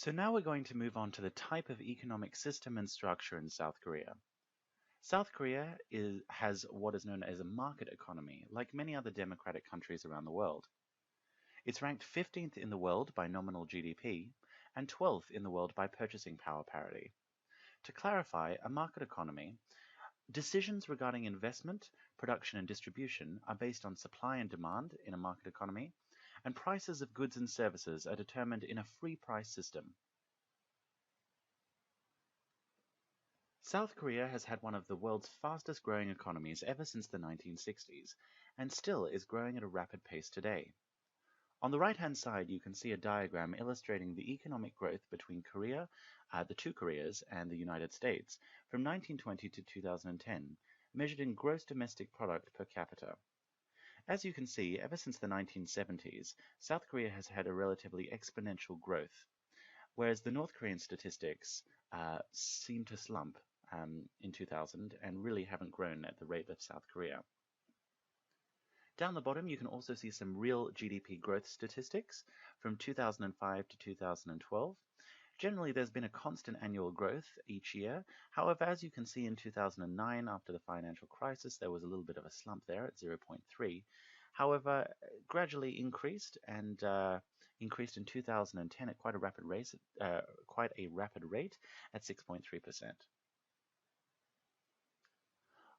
So now we're going to move on to the type of economic system and structure in South Korea. South Korea has what is known as a market economy, like many other democratic countries around the world. It's ranked 15th in the world by nominal GDP and 12th in the world by purchasing power parity. To clarify, a market economy, decisions regarding investment, production and distribution are based on supply and demand in a market economy, and prices of goods and services are determined in a free price system. South Korea has had one of the world's fastest growing economies ever since the 1960s, and still is growing at a rapid pace today. On the right-hand side, you can see a diagram illustrating the economic growth between the two Koreas, and the United States from 1920 to 2010, measured in gross domestic product per capita. As you can see, ever since the 1970s, South Korea has had a relatively exponential growth, whereas the North Korean statistics seem to slump in 2000 and really haven't grown at the rate of South Korea. Down the bottom, you can also see some real GDP growth statistics from 2005 to 2012. Generally, there's been a constant annual growth each year. However, as you can see in 2009, after the financial crisis, there was a little bit of a slump there at 0.3. However, gradually increased and increased in 2010 at quite a rapid rate at 6.3%.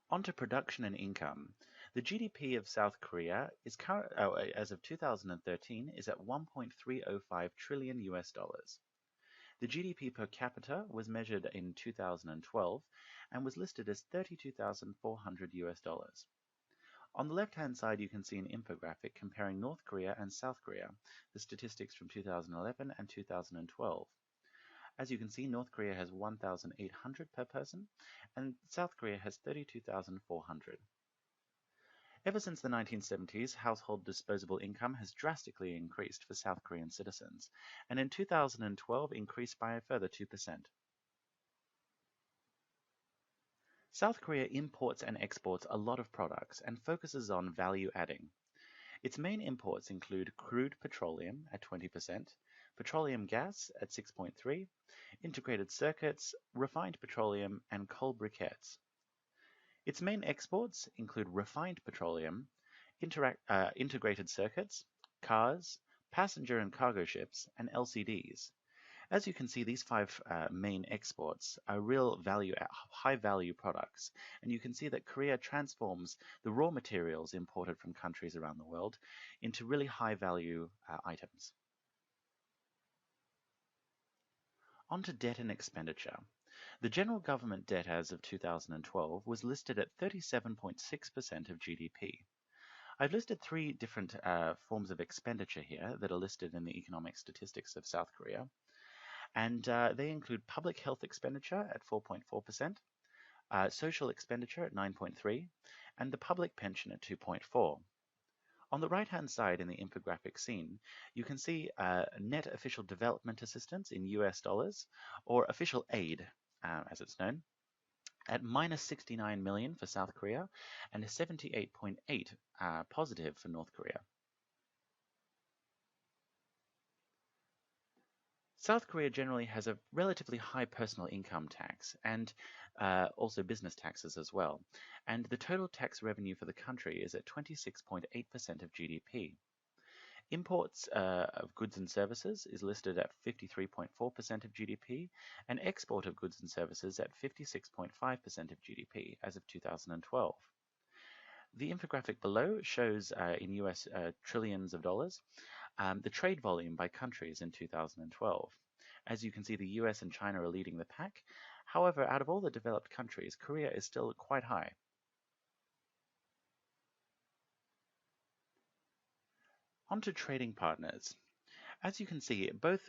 Onto production and income. The GDP of South Korea is as of 2013 is at 1.305 trillion US dollars. The GDP per capita was measured in 2012 and was listed as 32,400 US dollars. On the left-hand side, you can see an infographic comparing North Korea and South Korea, the statistics from 2011 and 2012. As you can see, North Korea has 1,800 per person, and South Korea has 32,400. Ever since the 1970s, household disposable income has drastically increased for South Korean citizens, and in 2012 increased by a further 2%. South Korea imports and exports a lot of products and focuses on value adding. Its main imports include crude petroleum at 20%, petroleum gas at 6.3%, integrated circuits, refined petroleum, and coal briquettes. Its main exports include refined petroleum, integrated circuits, cars, passenger and cargo ships, and LCDs. As you can see, these five main exports are high-value products, and you can see that Korea transforms the raw materials imported from countries around the world into really high-value items. On to debt and expenditure. The general government debt as of 2012 was listed at 37.6% of GDP. I've listed three different forms of expenditure here that are listed in the economic statistics of South Korea. And they include public health expenditure at 4.4%, social expenditure at 9.3%, and the public pension at 2.4%. On the right-hand side in the infographic seen, you can see net official development assistance in US dollars, or official aid, as it's known, at minus 69 million for South Korea and 78.8 positive for North Korea. South Korea generally has a relatively high personal income tax and also business taxes as well. And the total tax revenue for the country is at 26.8% of GDP. Imports of goods and services is listed at 53.4% of GDP, and export of goods and services at 56.5% of GDP as of 2012. The infographic below shows in US trillions of dollars the trade volume by countries in 2012. As you can see, the US and China are leading the pack. However, out of all the developed countries, Korea is still quite high. On to trading partners. As you can see, both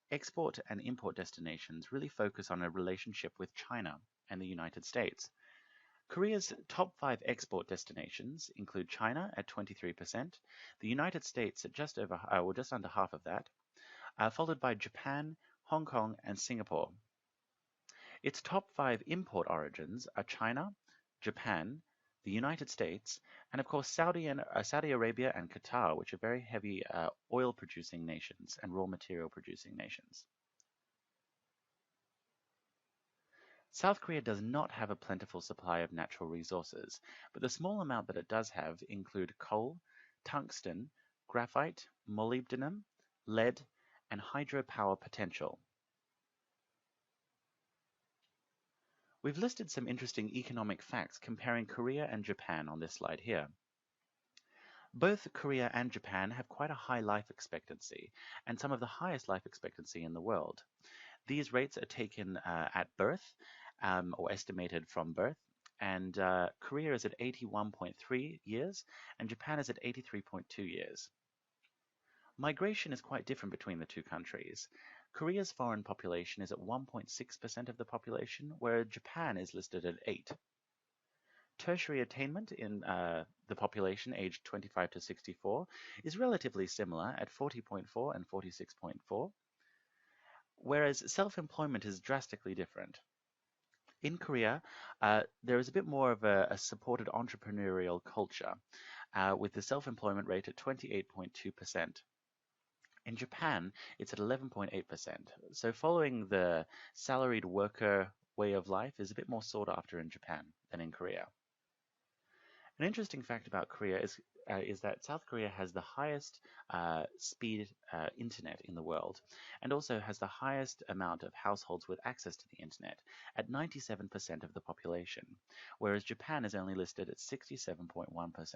export and import destinations really focus on a relationship with China and the United States. Korea's top 5 export destinations include China at 23%, the United States at just under half of that, followed by Japan, Hong Kong, and Singapore. Its top 5 import origins are China, Japan, the United States, and of course Saudi Arabia and Qatar, which are very heavy oil-producing nations and raw material-producing nations. South Korea does not have a plentiful supply of natural resources, but the small amount that it does have include coal, tungsten, graphite, molybdenum, lead, and hydropower potential. We've listed some interesting economic facts comparing Korea and Japan on this slide here. Both Korea and Japan have quite a high life expectancy, and some of the highest life expectancy in the world. These rates are taken at birth, or estimated from birth, and Korea is at 81.3 years, and Japan is at 83.2 years. Migration is quite different between the two countries. Korea's foreign population is at 1.6% of the population, whereas Japan is listed at 8. Tertiary attainment in the population aged 25 to 64 is relatively similar at 40.4 and 46.4, whereas self-employment is drastically different. In Korea, there is a bit more of a supported entrepreneurial culture, with the self-employment rate at 28.2%. In Japan, it's at 11.8%. So following the salaried worker way of life is a bit more sought after in Japan than in Korea. An interesting fact about Korea is that South Korea has the highest speed internet in the world, and also has the highest amount of households with access to the internet at 97% of the population, whereas Japan is only listed at 67.1%.